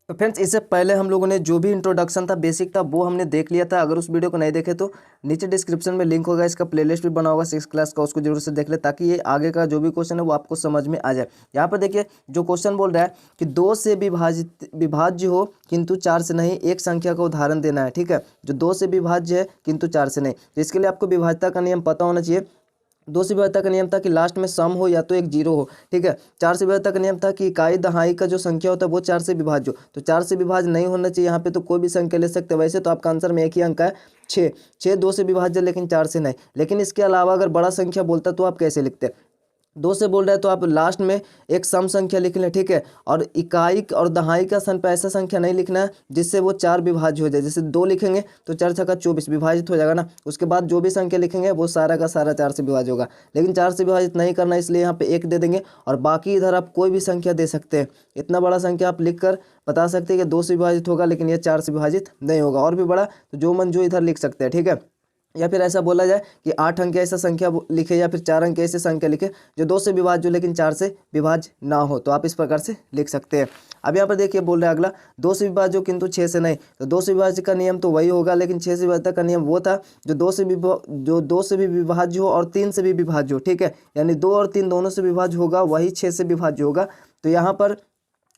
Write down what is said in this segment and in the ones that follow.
तो फ्रेंड्स, इससे पहले हम लोगों ने जो भी इंट्रोडक्शन था, बेसिक था, वो हमने देख लिया था। अगर उस वीडियो को नहीं देखे तो नीचे डिस्क्रिप्शन में लिंक होगा, इसका प्लेलिस्ट भी बना होगा 6 क्लास का, उसको जरूर से देख ले, ताकि ये आगे का जो भी क्वेश्चन है वो आपको समझ में आ जाए। यहाँ पर देखिए जो क्वेश्चन बोल रहा है कि 2 से विभाज्य हो किंतु 4 से नहीं, एक संख्या का उदाहरण देना है। ठीक है, जो 2 से विभाज्य है किंतु 4 से नहीं, तो इसके लिए आपको विभाज्यता का नियम पता होना चाहिए। 2 से विभाज्यता का नियम था कि लास्ट में सम हो या तो एक जीरो हो। ठीक है, 4 से विभाज्यता का नियम था कि इकाई दहाई का जो संख्या होता है वो 4 से विभाज्य हो। तो 4 से विभाज्य नहीं होना चाहिए, यहाँ पे तो कोई भी संख्या ले सकते हैं। वैसे तो आपका आंसर में एक ही अंक है 6। 6 2 से विभाज्य लेकिन 4 से नहीं। लेकिन इसके अलावा अगर बड़ा संख्या बोलता तो आप कैसे लिखते? 2 से बोल रहा है तो आप लास्ट में एक सम संख्या लिख लें। ठीक है, और इकाई और दहाई का स्थान पर ऐसा संख्या नहीं लिखना है जिससे वो 4 विभाज्य हो जाए। जैसे 2 लिखेंगे तो 4 छक्का 24 विभाजित हो जाएगा ना। उसके बाद जो भी संख्या लिखेंगे वो सारा का सारा 4 से विभाज्य होगा। लेकिन 4 से विभाजित नहीं करना, इसलिए यहाँ पे 1 दे देंगे और बाकी इधर आप कोई भी संख्या दे सकते हैं। इतना बड़ा संख्या आप लिख कर बता सकते हैं कि 2 से विभाजित होगा, लेकिन ये 4 से विभाजित नहीं होगा। और भी बड़ा तो जो मन जो इधर लिख सकते हैं। ठीक है, या फिर ऐसा बोला जाए कि 8 अंक ऐसा संख्या लिखे, या फिर 4 अंक ऐसे संख्या लिखे जो 2 से विभाज्य हो लेकिन 4 से विभाज्य ना हो, तो आप इस प्रकार से लिख सकते हैं। अब यहाँ पर देखिए बोल रहे हैं अगला, 2 से विभाज्य हो किंतु 6 से नहीं। तो 2 से विभाज्य का नियम तो वही होगा, लेकिन 6 से विभाज्यता का नियम वो था जो 2 से भी विभाज्य हो और 3 से भी विभाज्य हो। ठीक है, यानी 2 और 3 दोनों से विभाज्य होगा, वही 6 से विभाज्य होगा। तो यहाँ पर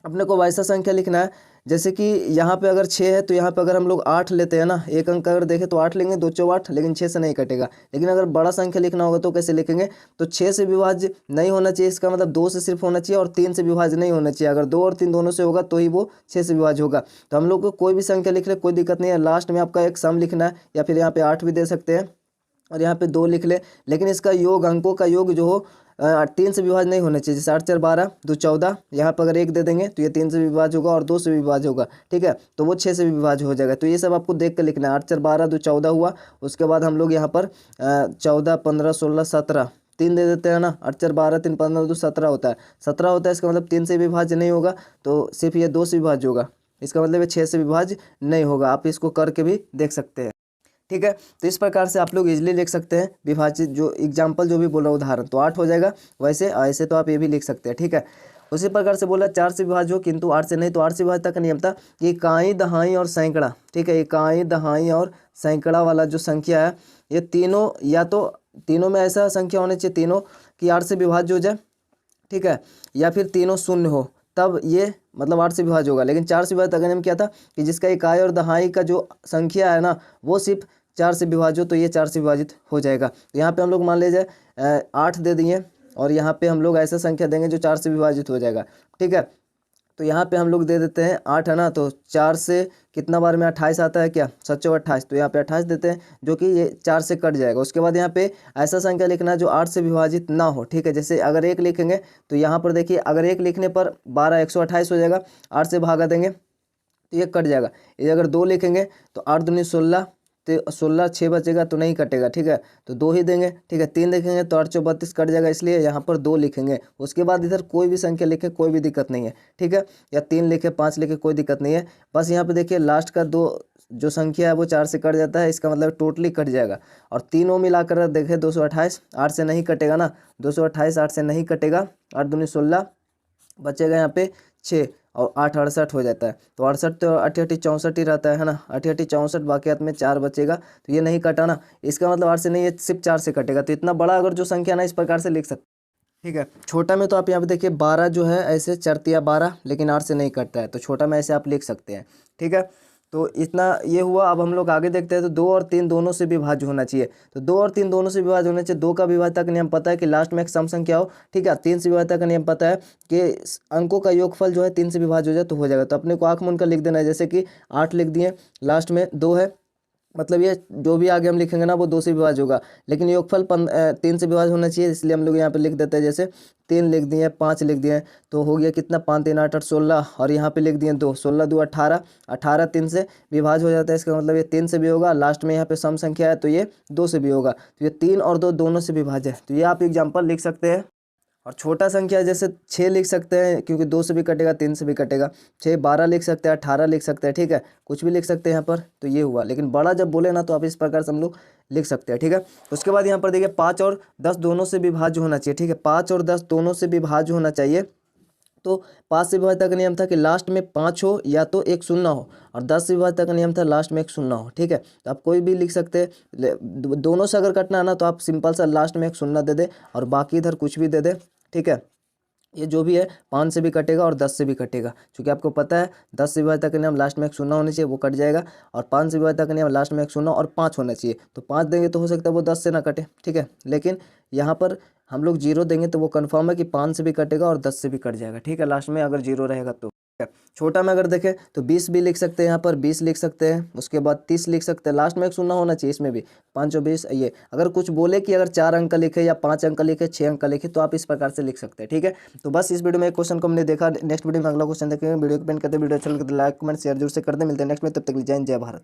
अपने को वैसा संख्या लिखना है, जैसे कि यहाँ पे अगर 6 है तो यहाँ पे अगर हम लोग 8 लेते हैं ना, एक अंक अगर देखें तो 8 लेंगे, 2 चौ 8, लेकिन 6 से नहीं कटेगा। लेकिन अगर बड़ा संख्या लिखना होगा तो कैसे लिखेंगे? तो 6 से विभाज्य नहीं होना चाहिए, इसका मतलब 2 से सिर्फ होना चाहिए और 3 से विभाज्य नहीं होना चाहिए। अगर 2 और 3 दोनों से होगा तो ही वो 6 से विभाज्य होगा। तो हम लोग को कोई भी संख्या लिख ले कोई दिक्कत नहीं है, लास्ट में आपका एक सम लिखना है, या फिर यहाँ पे 8 भी दे सकते हैं और यहाँ पे 2 लिख ले। लेकिन इसका योग, अंकों का योग जो हो 3 से विभाज्य नहीं होना चाहिए। जैसे 8 4 12, 2 14, यहाँ पर अगर 1 दे देंगे तो ये 3 से विभाज्य होगा और 2 से विभाज्य होगा। ठीक है, तो वो 6 से विभाज्य हो जाएगा। तो ये सब आपको देख कर लिखना है। 8 4 12, 2 14 हुआ। उसके बाद हम लोग यहाँ पर 14 15 16 17 3 दे देते हैं ना। 8 4 12 3 15 2 17 होता है। 17 होता है, इसका मतलब 3 से विभाज्य नहीं होगा, तो सिर्फ ये 2 से विभाज्य होगा। इसका मतलब ये 6 से विभाज्य नहीं होगा। आप इसको करके भी देख सकते हैं। ठीक है, तो इस प्रकार से आप लोग इजीली लिख सकते हैं विभाजित, जो एग्जाम्पल जो भी बोला उदाहरण, तो 8 हो जाएगा। वैसे ऐसे तो आप ये भी लिख सकते हैं। ठीक है, उसी प्रकार से बोला 4 से विभाज्य हो किंतु 8 से नहीं। तो 8 से विभाज्यता का नियम था कि इकाई दहाई और सैकड़ा। ठीक है, इकाई दहाई और सैकड़ा वाला जो संख्या है, ये तीनों, या तो तीनों में ऐसा संख्या होनी चाहिए तीनों कि 8 से विभाज्य हो जाए। ठीक है, या फिर तीनों शून्य हो, तब ये मतलब 8 से विभाज्य होगा। लेकिन 4 से विभाज्यता का नियम क्या था कि जिसका इकाई और दहाई का जो संख्या है ना, वो सिर्फ 4 से विभाज्य हो, तो ये 4 से विभाजित हो जाएगा। तो यहाँ पे हम लोग मान लीजिए 8 दे दिए और यहाँ पे हम लोग ऐसा संख्या देंगे जो 4 से विभाजित हो जाएगा। ठीक है, तो यहाँ पे हम लोग दे देते हैं 8 है ना, तो 4 से कितना बार में 28 आता है क्या? 7 चौ 28, तो यहाँ पे 28 देते हैं, जो कि ये 4 से कट जाएगा। उसके बाद यहाँ पे ऐसा संख्या लिखना है जो 8 से विभाजित ना हो। ठीक है, जैसे अगर 1 लिखेंगे तो यहाँ पर देखिए, अगर 1 लिखने पर 12 128 हो जाएगा, 8 से भागा देंगे तो ये कट जाएगा। ये अगर 2 लिखेंगे तो 8 दूनी 16, तो 16 6 बचेगा तो नहीं कटेगा। ठीक है, तो 2 ही देंगे। ठीक है, 3 लिखेंगे तो 8 चौ 32 कट जाएगा, इसलिए यहाँ पर 2 लिखेंगे। उसके बाद इधर कोई भी संख्या लिखे कोई भी दिक्कत नहीं है। ठीक है, या 3 लिखे 5 लिखे कोई दिक्कत नहीं है। बस यहाँ पे देखिए लास्ट का 2 जो संख्या है वो 4 से कट जाता है, इसका मतलब टोटली कट जाएगा। और तीनों मिलाकर देखें 228, 8 से नहीं कटेगा ना, 228 8 से नहीं कटेगा। 8 दूनी 16 बचेगा यहाँ पे 6 और 8 68 हो जाता है। तो 68 तो 8 8 64 ही रहता है ना, 8 8 64, बाकी हाथ में 4 बचेगा, तो ये नहीं कटा ना। इसका मतलब 8 से नहीं, ये सिर्फ 4 से कटेगा। तो इतना बड़ा अगर जो संख्या ना, इस प्रकार से लिख सकते। ठीक है, छोटा में तो आप यहाँ पे देखिए 12 जो है ऐसे चरतिया 12, लेकिन 8 से नहीं कटता है, तो छोटा में ऐसे आप लिख सकते हैं। ठीक है, तो इतना ये हुआ। अब हम लोग आगे देखते हैं। तो 2 और 3 दोनों से विभाज्य होना चाहिए। तो 2 और 3 दोनों से विभाज्य होना चाहिए। 2 का विभाज्यता का नियम पता है कि लास्ट में एक सम संख्या हो। ठीक है, 3 से विभाज्यता का नियम पता है कि अंकों का योगफल जो है 3 से विभाज्य हो जाए तो हो जाएगा। तो अपने को आँख मूंद कर लिख देना है, जैसे कि 8 लिख दिए, लास्ट में 2 है, मतलब ये जो भी आगे हम लिखेंगे ना वो 2 से विभाज्य होगा। लेकिन योगफल 3 से विभाज्य होना चाहिए, इसलिए हम लोग यहाँ पे लिख देते हैं। जैसे 3 लिख दिए, 5 लिख दिए, तो हो गया कितना, 5 3 8 8 16, और यहाँ पे लिख दिए 2, 16 2 18, 18 3 से विभाज्य हो जाता है। इसका मतलब ये 3 से भी होगा। लास्ट में यहाँ पे सम संख्या है तो ये 2 से भी होगा। तो ये 3 और 2 दोनों से विभाज्य है। तो ये आप एग्जाम्पल लिख सकते हैं। और छोटा संख्या जैसे 6 लिख सकते हैं, क्योंकि 2 से भी कटेगा 3 से भी कटेगा। 6 12 लिख सकते हैं, 18 लिख सकते हैं। ठीक है, कुछ भी लिख सकते हैं यहाँ पर। तो ये हुआ। लेकिन बड़ा जब बोले ना तो आप इस प्रकार से हम लोग लिख सकते हैं। ठीक है, उसके बाद यहाँ पर देखिए 5 और 10 दोनों से विभाज्य होना चाहिए। ठीक है, 5 और 10 दोनों से विभाज्य होना चाहिए। तो 5 से विभाज्यता का नियम था कि लास्ट में 5 हो या तो एक शून्य हो, और 10 से विभाज्यता का नियम था लास्ट में एक शून्य हो। ठीक है, तो आप कोई भी लिख सकते हैं, दोनों से अगर कटना है ना तो आप सिंपल सा लास्ट में एक शून्य दे दे और बाकी इधर कुछ भी दे दे। ठीक है, ये जो भी है 5 से भी कटेगा और 10 से भी कटेगा, क्योंकि आपको पता है 10 से विभाज्यता का नियम लास्ट में एक शून्य होना चाहिए, वो कट जाएगा, और 5 से विभाज्यता का नियम लास्ट में एक शून्य और 5 होना चाहिए, तो 5 देंगे तो हो सकता है वो 10 से ना कटे। ठीक है, लेकिन यहाँ पर हम लोग 0 देंगे तो वो कन्फर्म है कि 5 से भी कटेगा और 10 से भी कट जाएगा। ठीक है, लास्ट में अगर 0 रहेगा तो। छोटा में अगर देखें तो 20 भी लिख सकते हैं, यहाँ पर 20 लिख सकते हैं, उसके बाद 30 लिख सकते हैं, लास्ट में एक शून्य होना चाहिए इसमें भी, 5 और 20। ये अगर कुछ बोले कि अगर 4 अंक लिखे या 5 अंक लिखे, 6 अंक लिखे, तो आप इस प्रकार से लिख सकते हैं। ठीक है, तो बस इस वीडियो में एक क्वेश्चन को हमने देखा, नेक्स्ट वीडियो में अगला क्वेश्चन देखेंगे। वीडियो को पेन करते, वीडियो अच्छा लगे तो लाइक कमेंट शेयर जरूर से कर दे। मिलते हैं नेक्स्ट में, तब तक जय हिंद जय भारत।